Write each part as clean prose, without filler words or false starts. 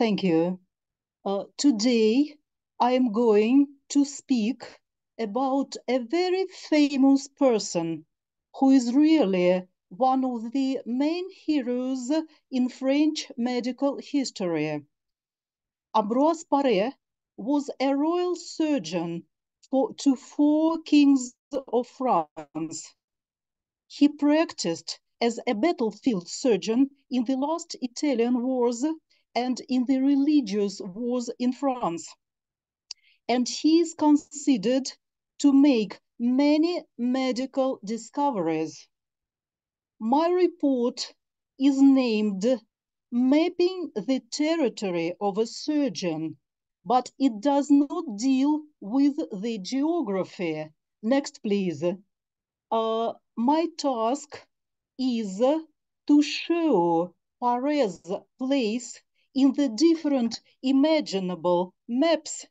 Thank you. Today, I am going to speak about a very famous person who is really one of the main heroes in French medical history. Ambroise Paré was a royal surgeon to four kings of France. He practiced as a battlefield surgeon in the last Italian wars and in the religious wars in France. And he is considered to make many medical discoveries. My report is named Mapping the Territory of a Surgeon, but it does not deal with the geography. Next, please. My task is to show Paré's place in the different imaginable maps.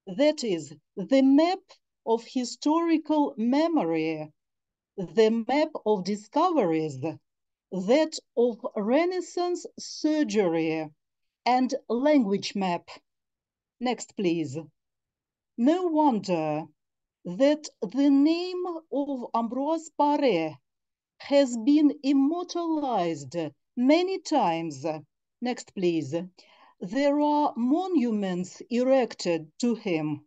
That is, the map of historical memory, the map of discoveries, that of Renaissance surgery, and language map. Next, please. No wonder that the name of Ambroise Paré has been immortalized many times. Next, please. There are monuments erected to him.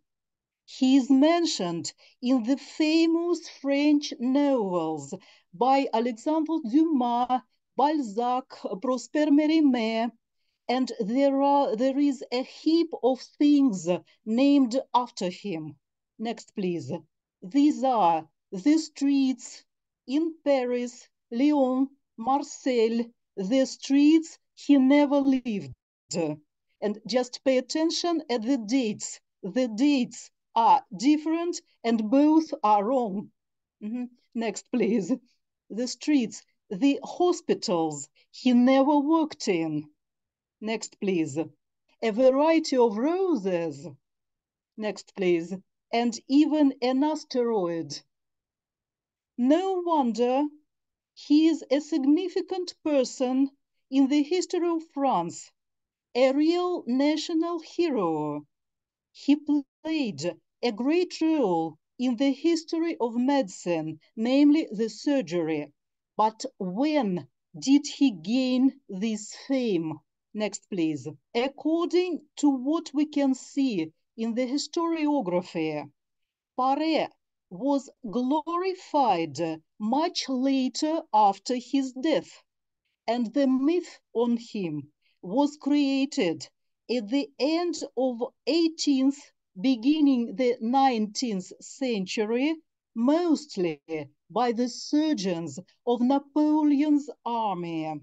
He is mentioned in the famous French novels by Alexandre Dumas, Balzac, Prosper Mérimée, and there is a heap of things named after him. Next, please. These are the streets in Paris, Lyon, Marseille, the streets he never lived. And just pay attention at the dates. The dates are different and both are wrong. Next, please. The streets, the hospitals he never worked in. Next, please. A variety of roses. Next, please. And even an asteroid. No wonder he is a significant person in the history of France, a real national hero. He played a great role in the history of medicine, namely the surgery. But when did he gain this fame? Next, please. According to what we can see in the historiography, Paré was glorified much later after his death, and the myth on him was created at the end of 18th, beginning the 19th century, mostly by the surgeons of Napoleon's army.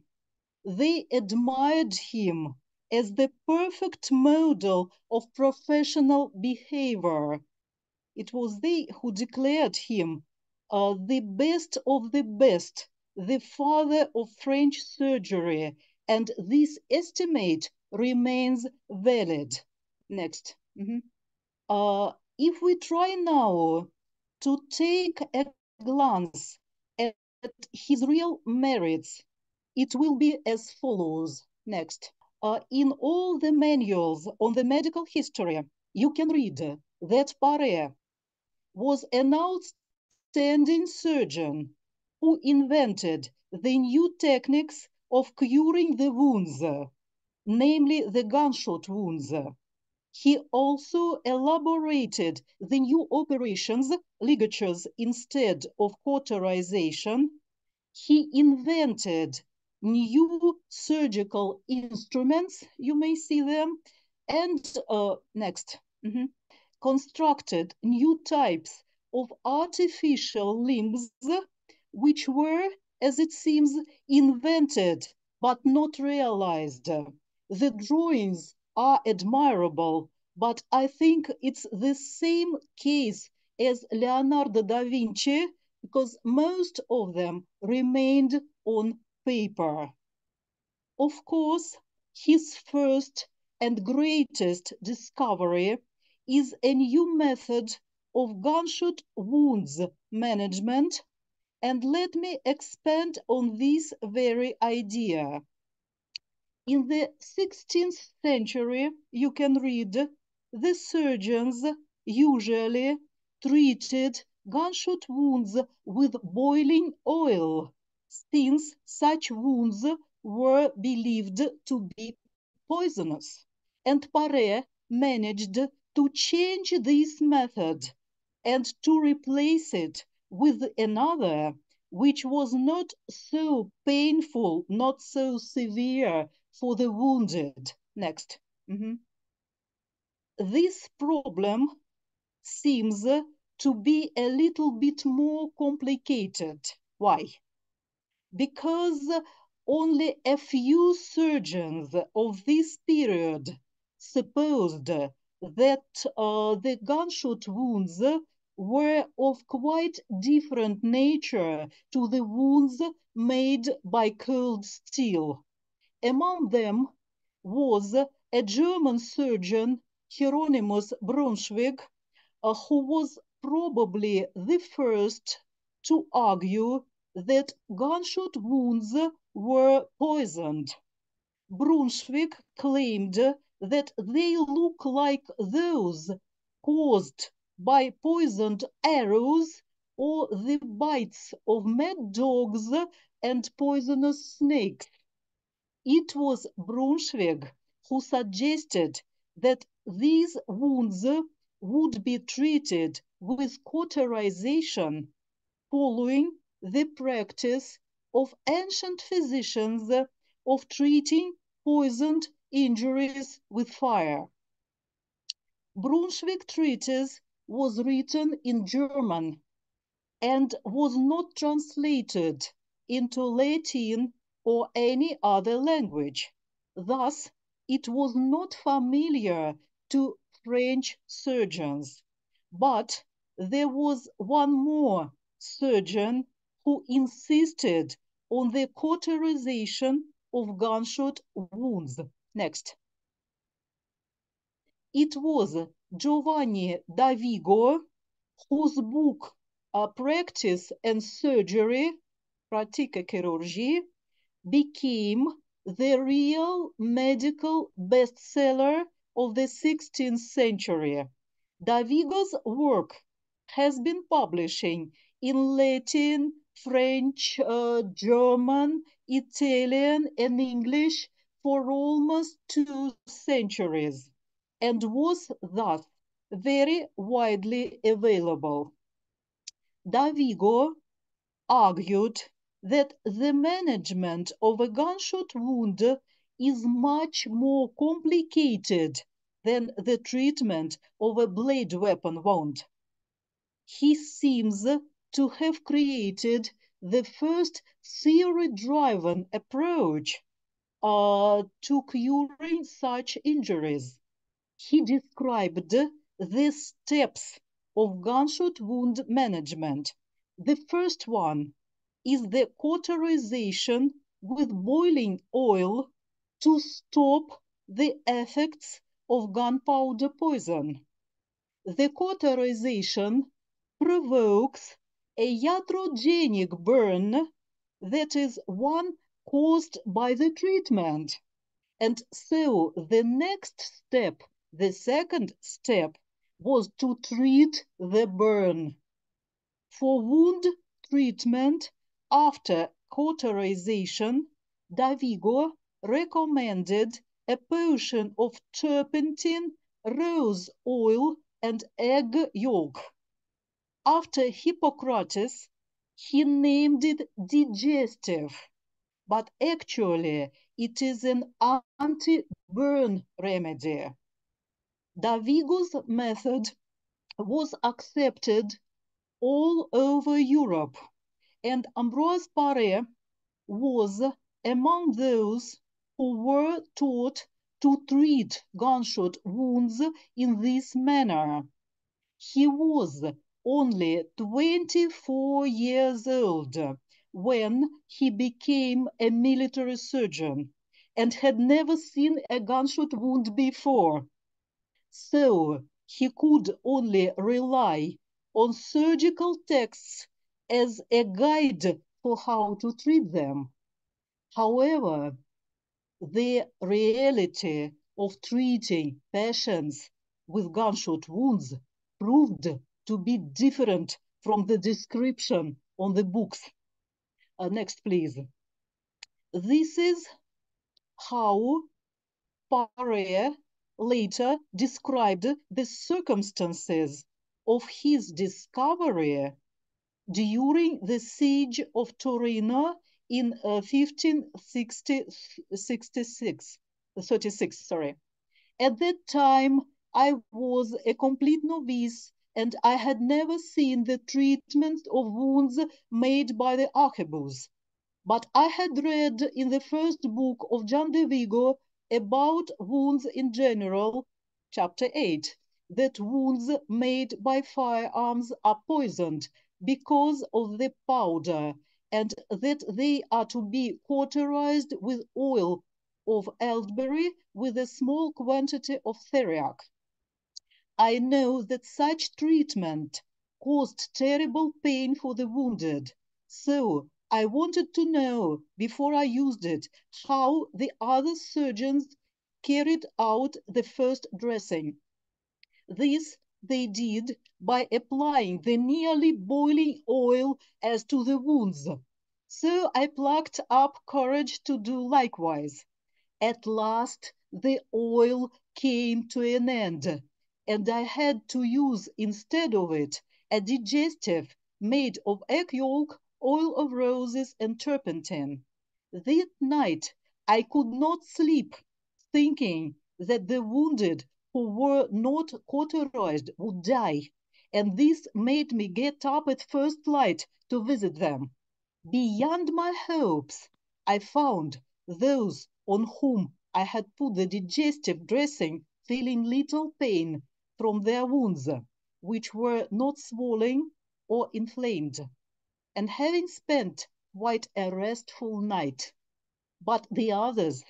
They admired him as the perfect model of professional behavior. It was they who declared him the best of the best, the father of French surgery, and this estimate remains valid. Next. If we try now to take a glance at his real merits, it will be as follows. Next. In all the manuals on the medical history, you can read that Paré was an outstanding surgeon who invented the new techniques of curing the wounds, namely the gunshot wounds. He also elaborated the new operations, ligatures instead of cauterization. He invented new surgical instruments, you may see them, and next. Constructed new types of artificial limbs, which were, as it seems, invented but not realized. The drawings are admirable, but I think it's the same case as Leonardo da Vinci, because most of them remained on paper. Of course, his first and greatest discovery is a new method of gunshot wounds management, and let me expand on this very idea. In the 16th century, you can read, the surgeons usually treated gunshot wounds with boiling oil, since such wounds were believed to be poisonous. And Paré managed to change this method and to replace it with another which was not so painful, not so severe for the wounded. Next. This problem seems to be a little bit more complicated. Why? Because only a few surgeons of this period supposed that the gunshot wounds were of quite different nature to the wounds made by cold steel. Among them was a German surgeon, Hieronymus Braunschweig, who was probably the first to argue that gunshot wounds were poisoned. Braunschweig claimed that they look like those caused by poisoned arrows or the bites of mad dogs and poisonous snakes. It was Braunschweig who suggested that these wounds would be treated with cauterization, following the practice of ancient physicians of treating poisoned injuries with fire. Braunschweig treatise was written in German and was not translated into Latin or any other language. Thus, it was not familiar to French surgeons. But there was one more surgeon who insisted on the cauterization of gunshot wounds. Next. It was Giovanni da Vigo, whose book Practice and Surgery, Pratica Chirurgie, became the real medical bestseller of the 16th century. Da Vigo's work has been publishing in Latin, French, German, Italian, and English for almost 2 centuries, and was thus very widely available. Da Vigo argued that the management of a gunshot wound is much more complicated than the treatment of a blade weapon wound. He seems to have created the first theory-driven approach to curing such injuries. He described the steps of gunshot wound management. The first one is the cauterization with boiling oil to stop the effects of gunpowder poison. The cauterization provokes a iatrogenic burn, that is, one caused by the treatment. And so the next step, the second step, was to treat the burn. For wound treatment after cauterization, Da Vigo recommended a potion of turpentine, rose oil, and egg yolk. After Hippocrates, he named it digestive, but actually it is an anti-burn remedy. Da Vigo's method was accepted all over Europe, and Ambroise Paré was among those who were taught to treat gunshot wounds in this manner. He was only 24 years old when he became a military surgeon and had never seen a gunshot wound before. So he could only rely on surgical texts as a guide for how to treat them. However, the reality of treating patients with gunshot wounds proved to be different from the description on the books. Next, please. This is how Paré later described the circumstances of his discovery during the siege of Torino in 1536. Sorry. At that time, I was a complete novice and I had never seen the treatment of wounds made by the arquebus. But I had read in the first book of John de Vigo about wounds in general, chapter 8, that wounds made by firearms are poisoned because of the powder, and that they are to be cauterized with oil of elderberry with a small quantity of theriac. I know that such treatment caused terrible pain for the wounded. So I wanted to know, before I used it, how the other surgeons carried out the first dressing. This they did by applying the nearly boiling oil as to the wounds. So I plucked up courage to do likewise. At last the oil came to an end, and I had to use instead of it a digestive made of egg yolk, oil of roses, and turpentine. That night I could not sleep, thinking that the wounded who were not cauterized would die, and this made me get up at first light to visit them. Beyond my hopes, I found those on whom I had put the digestive dressing feeling little pain from their wounds, which were not swollen or inflamed, and having spent quite a restful night. But the others,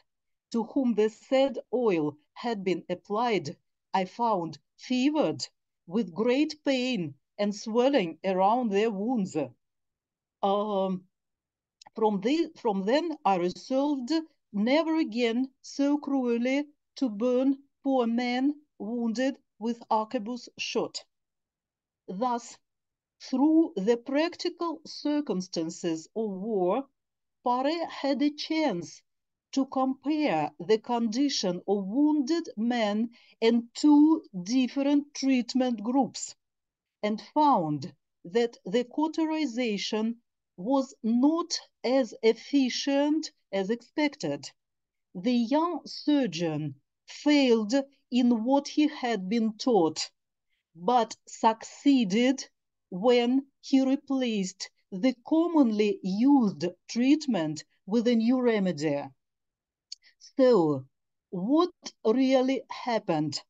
to whom the said oil had been applied, I found fevered, with great pain and swelling around their wounds. Um, from then I resolved never again so cruelly to burn poor men wounded with arquebus shot. Thus, through the practical circumstances of war, Paré had a chance to compare the condition of wounded men in two different treatment groups, and found that the cauterization was not as efficient as expected. The young surgeon failed in what he had been taught, but succeeded when he replaced the commonly used treatment with a new remedy. So, what really happened?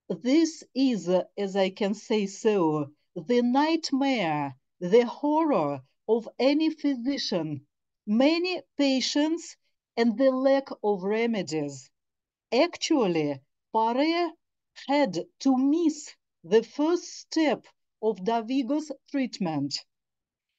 This is, as I can say so, the nightmare, the horror of any physician, many patients, and the lack of remedies. Actually, Paré had to miss the first step of Davigo's treatment.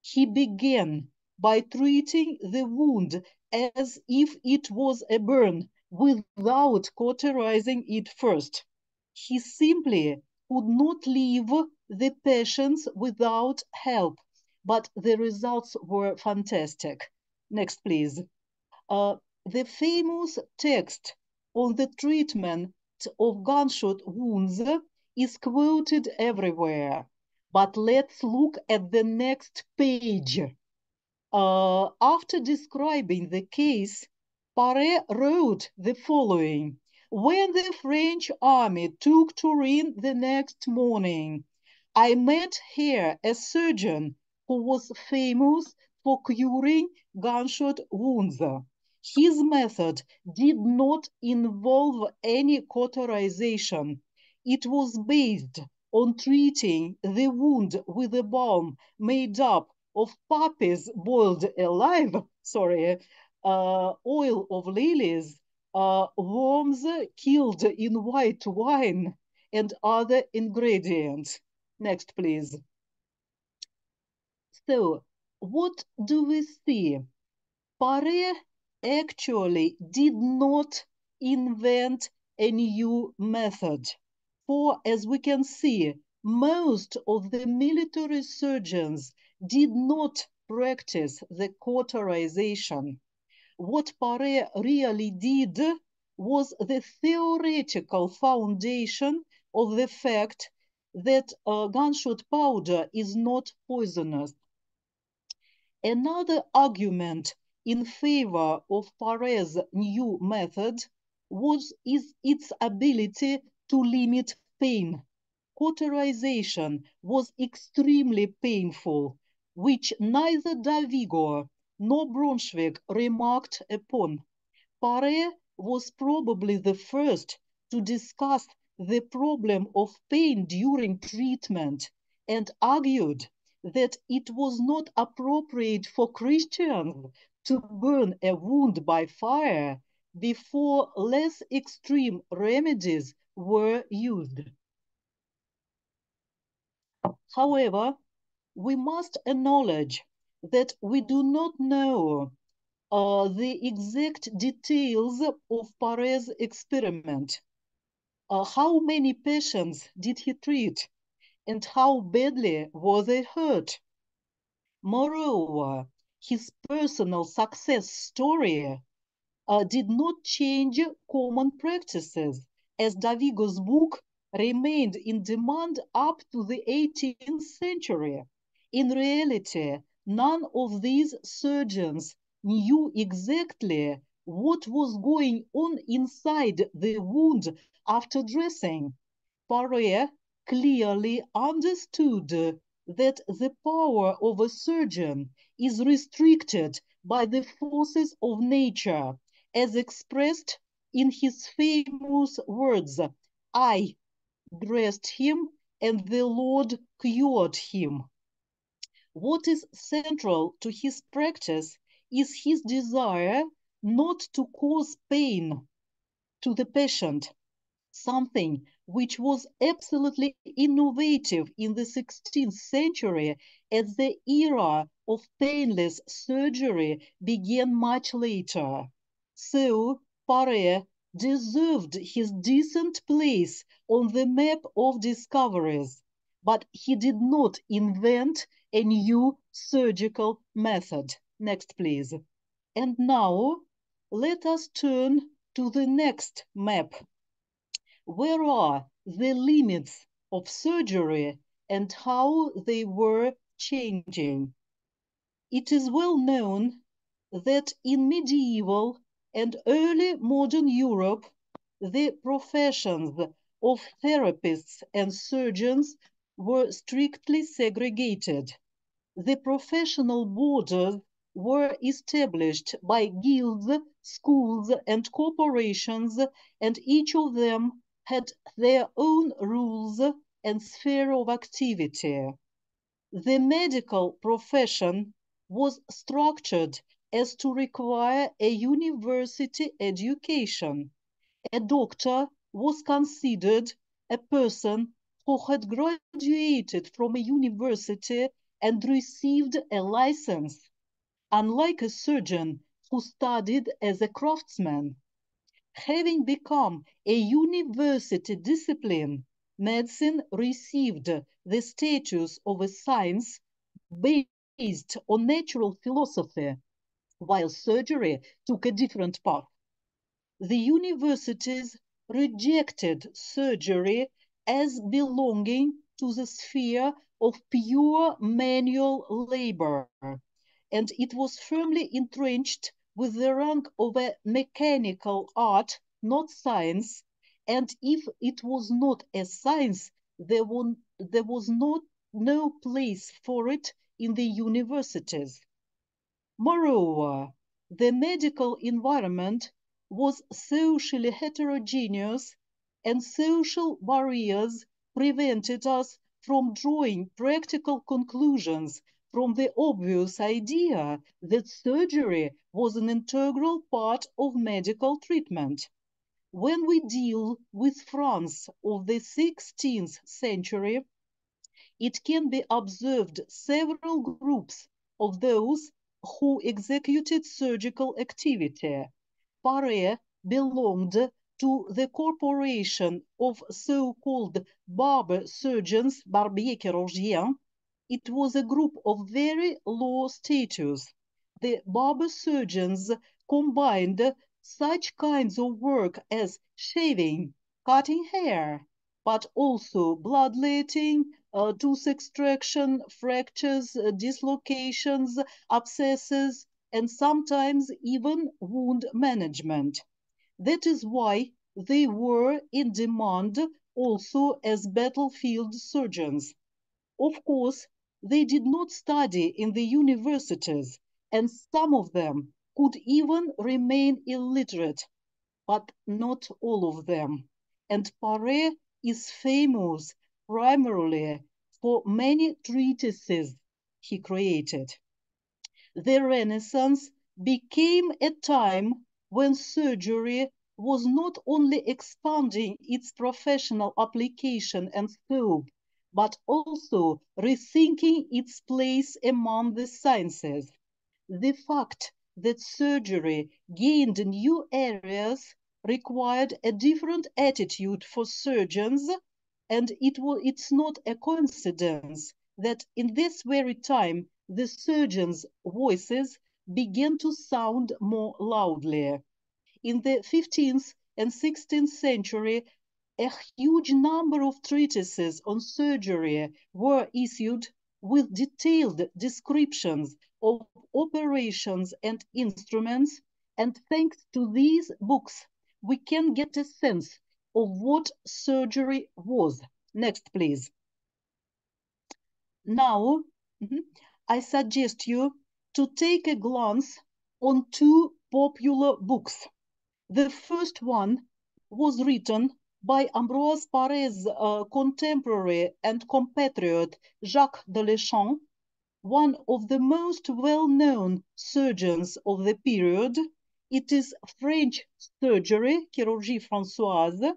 He began by treating the wound as if it was a burn without cauterizing it first. He simply could not leave the patients without help, but the results were fantastic. Next, please. The famous text on the treatment of gunshot wounds is quoted everywhere. But let's look at the next page. After describing the case, Paré wrote the following. When the French army took Turin the next morning, I met here a surgeon who was famous for curing gunshot wounds. His method did not involve any cauterization. It was based on treating the wound with a balm made up of puppies boiled alive, oil of lilies, worms killed in white wine, and other ingredients. Next, please. So, what do we see? Paré actually did not invent a new method. For as we can see, most of the military surgeons did not practice the cauterization. What Paré really did was the theoretical foundation of the fact that gunshot powder is not poisonous. Another argument in favor of Paré's new method is its ability to limit pain. Cauterization was extremely painful, which neither Davigo nor Braunschweig remarked upon. Paré was probably the first to discuss the problem of pain during treatment and argued that it was not appropriate for Christians to burn a wound by fire before less extreme remedies were used. However, we must acknowledge that we do not know the exact details of Paré's experiment. How many patients did he treat? And how badly were they hurt? Moreover, his personal success story did not change common practices, as Davigo's book remained in demand up to the 18th century. In reality, none of these surgeons knew exactly what was going on inside the wound after dressing. Paré clearly understood that the power of a surgeon is restricted by the forces of nature, as expressed in his famous words, I dressed him and the Lord cured him. What is central to his practice is his desire not to cause pain to the patient, something which was absolutely innovative in the 16th century, as the era of painless surgery began much later. So Paré deserved his decent place on the map of discoveries, but he did not invent a new surgical method. Next, please. And now let us turn to the next map. Where are the limits of surgery and how they were changing? It is well known that in medieval and early modern Europe, the professions of therapists and surgeons were strictly segregated. The professional borders were established by guilds, schools, and corporations, and each of them had their own rules and sphere of activity. The medical profession was structured as to require a university education. A doctor was considered a person who had graduated from a university and received a license, unlike a surgeon who studied as a craftsman. Having become a university discipline, medicine received the status of a science based on natural philosophy, while surgery took a different path. The universities rejected surgery as belonging to the sphere of pure manual labor, and it was firmly entrenched with the rank of a mechanical art, not science, and if it was not a science, there was no place for it in the universities. Moreover, the medical environment was socially heterogeneous, and social barriers prevented us from drawing practical conclusions from the obvious idea that surgery was an integral part of medical treatment. When we deal with France of the 16th century, it can be observed several groups of those who executed surgical activity. Paré belonged to the corporation of so-called barber surgeons, barbiers chirurgiens. It was a group of very low status. The barber surgeons combined such kinds of work as shaving, cutting hair, but also bloodletting, tooth extraction, fractures, dislocations, abscesses, and sometimes even wound management. That is why they were in demand also as battlefield surgeons. Of course, they did not study in the universities, and some of them could even remain illiterate, but not all of them. And Paré is famous primarily for many treatises he created. The Renaissance became a time when surgery was not only expanding its professional application and scope, but also rethinking its place among the sciences. The fact that surgery gained new areas required a different attitude for surgeons, and it's not a coincidence that in this very time the surgeons' voices began to sound more loudly. In the 15th and 16th century, a huge number of treatises on surgery were issued with detailed descriptions of operations and instruments, and thanks to these books, we can get a sense of what surgery was. Next, please. Now, I suggest you to take a glance on two popular books. The first one was written by Ambroise Paré's contemporary and compatriot Jacques de Delechamps, one of the most well-known surgeons of the period. It is French surgery, Chirurgie Françoise,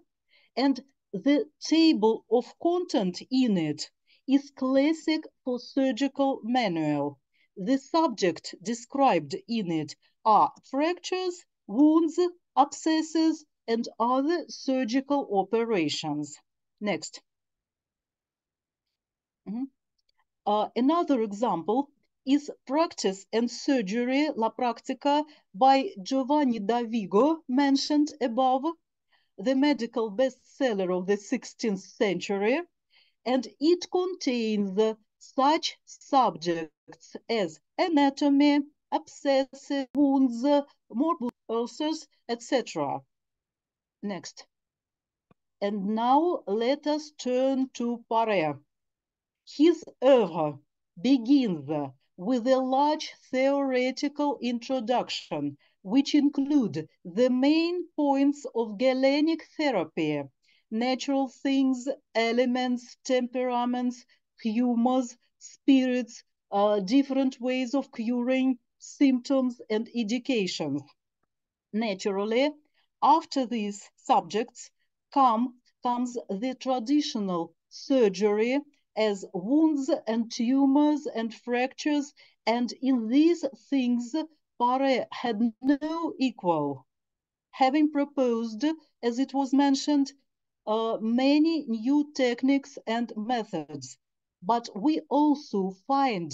and the table of content in it is classic for surgical manual. The subject described in it are fractures, wounds, abscesses, and other surgical operations. Next. Another example is Practice and Surgery, La Practica, by Giovanni da Vigo, mentioned above, the medical bestseller of the 16th century, and it contains such subjects as anatomy, abscesses, wounds, morbid ulcers, etc. Next. And now let us turn to Paré. His oeuvre begins with a large theoretical introduction, which include the main points of Galenic therapy, natural things, elements, temperaments, humors, spirits, different ways of curing, symptoms, and indications. Naturally, after these subjects comes the traditional surgery as wounds and tumors and fractures, and in these things Paré had no equal, having proposed, as it was mentioned, many new techniques and methods. But we also find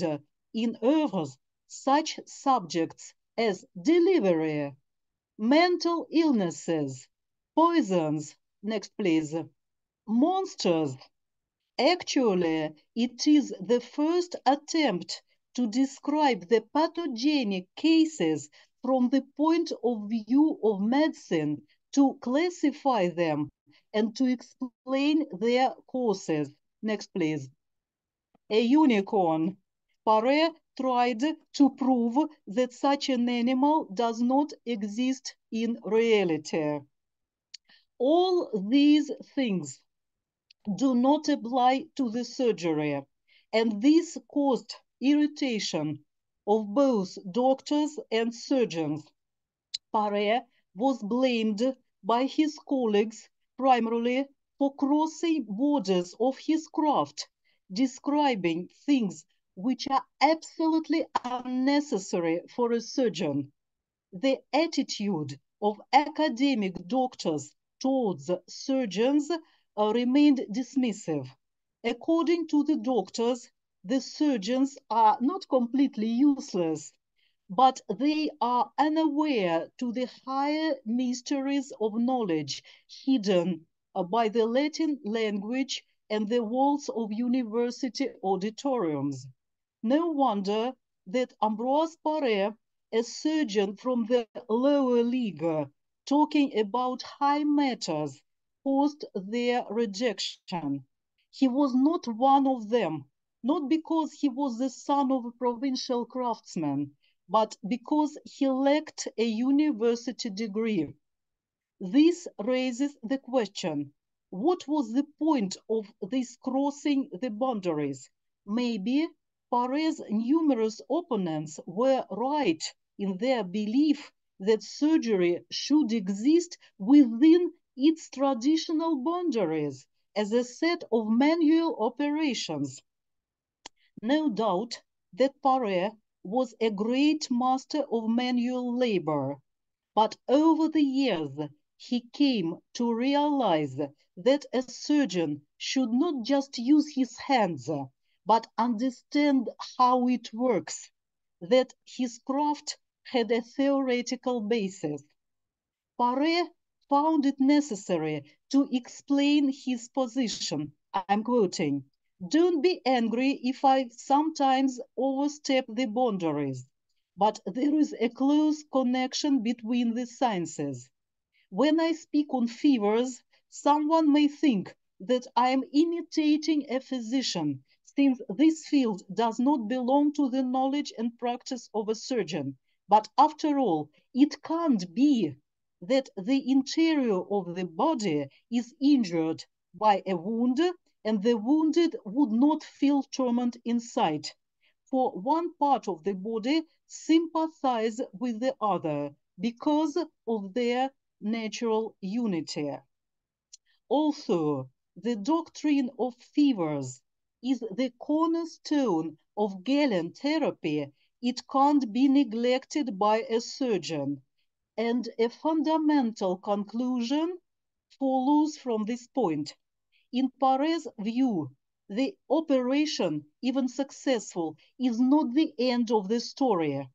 in oeuvres such subjects as delivery, mental illnesses, poisons, next please, monsters. Actually, it is the first attempt to describe the pathogenic cases from the point of view of medicine, to classify them and to explain their causes. Next, please. A unicorn. Paré tried to prove that such an animal does not exist in reality. All these things do not apply to the surgery, and this caused irritation of both doctors and surgeons. Paré was blamed by his colleagues primarily for crossing borders of his craft, describing things which are absolutely unnecessary for a surgeon. The attitude of academic doctors towards surgeons remained dismissive. According to the doctors, the surgeons are not completely useless, but they are unaware to the higher mysteries of knowledge hidden by the Latin language and the walls of university auditoriums. No wonder that Ambroise Paré, a surgeon from the lower league, talking about high matters, caused their rejection. He was not one of them, not because he was the son of a provincial craftsman, but because he lacked a university degree. This raises the question, what was the point of this crossing the boundaries? Maybe Paré's numerous opponents were right in their belief that surgery should exist within its traditional boundaries as a set of manual operations. No doubt that Paré was a great master of manual labor, but over the years he came to realize that a surgeon should not just use his hands, but understand how it works, that his craft had a theoretical basis. Paré found it necessary to explain his position. I'm quoting, "Don't be angry if I sometimes overstep the boundaries, but there is a close connection between the sciences. When I speak on fevers, someone may think that I am imitating a physician, since this field does not belong to the knowledge and practice of a surgeon. But after all, it can't be that the interior of the body is injured by a wound, and the wounded would not feel torment inside. For one part of the body sympathize with the other because of their natural unity. Also, the doctrine of fevers is the cornerstone of Galen therapy. It can't be neglected by a surgeon. And a fundamental conclusion follows from this point. In Paré's view, the operation, even successful, is not the end of the story.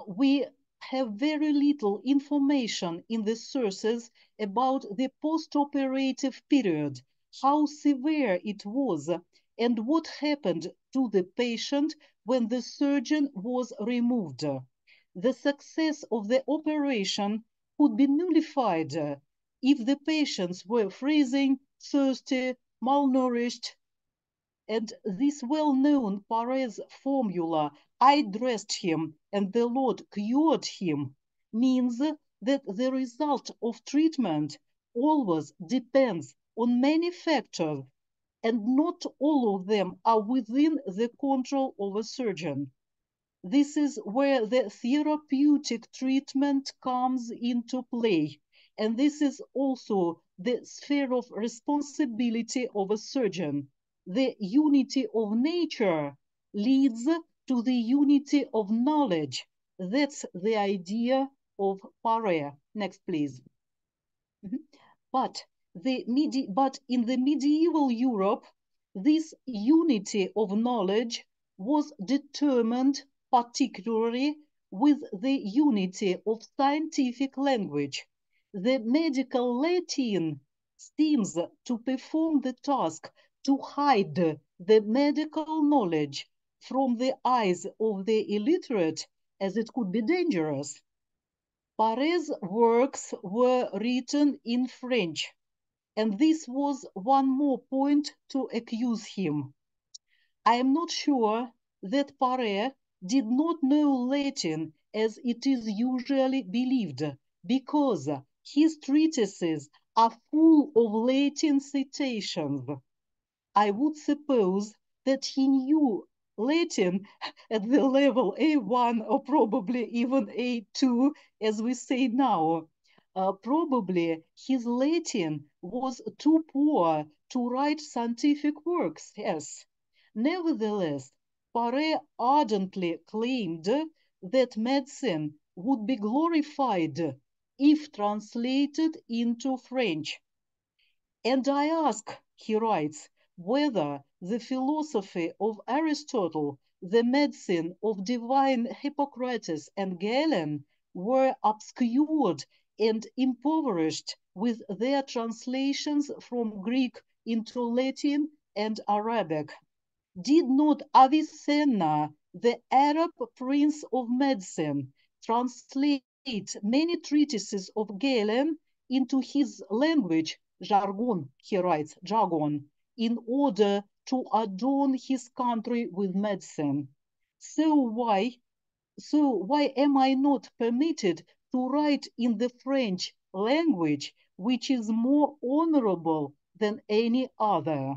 We have very little information in the sources about the post-operative period, how severe it was, and what happened to the patient when the surgeon was removed. The success of the operation could be nullified if the patients were freezing, thirsty, malnourished, and this well-known Paré's formula, "I dressed him and the Lord cured him," means that the result of treatment always depends on many factors, and not all of them are within the control of a surgeon. This is where the therapeutic treatment comes into play, and this is also the sphere of responsibility of a surgeon. The unity of nature leads to the unity of knowledge. That's the idea of Paré. Next, please. Mhm. But in the medieval Europe, this unity of knowledge was determined particularly with the unity of scientific language. The medical Latin seems to perform the task to hide the medical knowledge from the eyes of the illiterate, as it could be dangerous. Paré's works were written in French, and this was one more point to accuse him. I am not sure that Paré did not know Latin as it is usually believed, because his treatises are full of Latin citations. I would suppose that he knew Latin at the level A1 or probably even A2, as we say now. Probably his Latin was too poor to write scientific works, yes. Nevertheless, Paré ardently claimed that medicine would be glorified if translated into French. And I ask, he writes, whether the philosophy of Aristotle, the medicine of divine Hippocrates and Galen were obscured and impoverished with their translations from Greek into Latin and Arabic. Did not Avicenna, the Arab prince of medicine, translate many treatises of Galen into his language, jargon, he writes, jargon, in order to adorn his country with medicine? So why am I not permitted to write in the French language, which is more honorable than any other?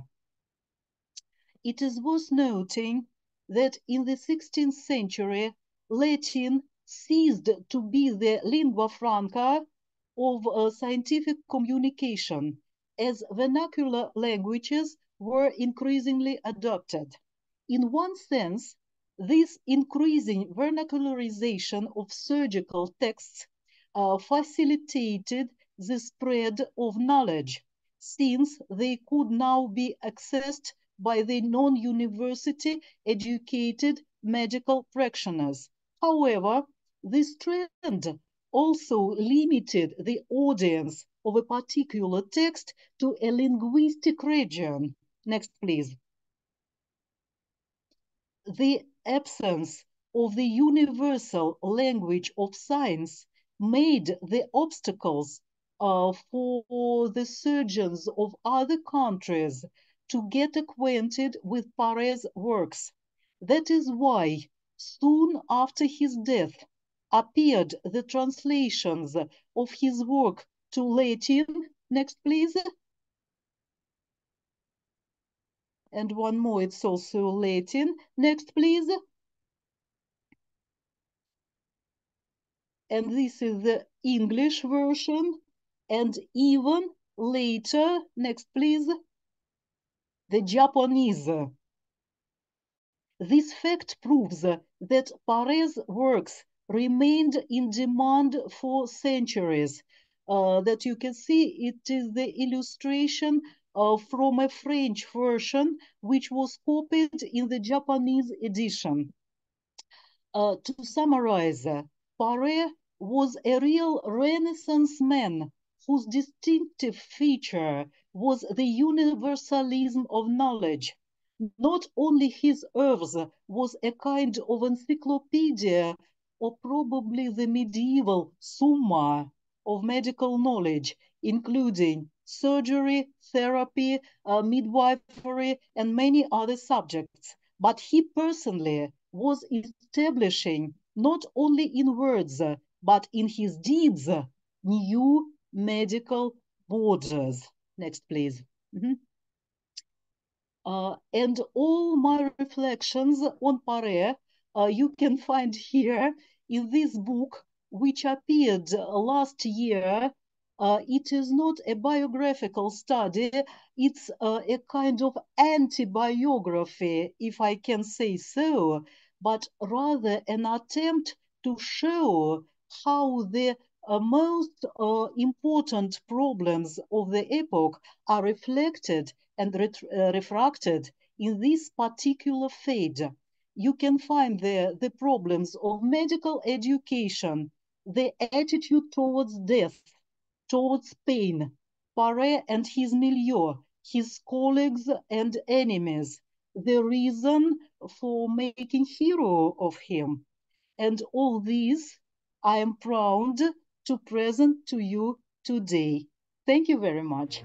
It is worth noting that in the 16th century, Latin ceased to be the lingua franca of scientific communication, as vernacular languages were increasingly adopted. In one sense, this increasing vernacularization of surgical texts facilitated the spread of knowledge, since they could now be accessed by the non-university educated medical practitioners. However, this trend also limited the audience of a particular text to a linguistic region. Next, please. The absence of the universal language of science made the obstacles for the surgeons of other countries to get acquainted with Paré's works. That is why, soon after his death, appeared the translations of his work to Latin. Next, please. And one more, it's also Latin. Next, please. And this is the English version. And even later, next, please, the Japanese. This fact proves that Paré's works remained in demand for centuries. That you can see, it is the illustration from a French version, which was copied in the Japanese edition. To summarize, Paré was a real Renaissance man whose distinctive feature was the universalism of knowledge. Not only his oeuvres was a kind of encyclopedia, or probably the medieval summa of medical knowledge, including surgery, therapy, midwifery, and many other subjects, but he personally was establishing, not only in words, but in his deeds, new medical borders. Next, please. And all my reflections on Paré you can find here in this book, which appeared last year. It is not a biographical study, it's a kind of anti-biography, if I can say so, but rather an attempt to show how the most important problems of the epoch are reflected and refracted in this particular fade. You can find there the problems of medical education, the attitude towards death, towards pain, Paré and his milieu, his colleagues and enemies, the reason for making hero of him. And all these I am proud to present to you today. Thank you very much.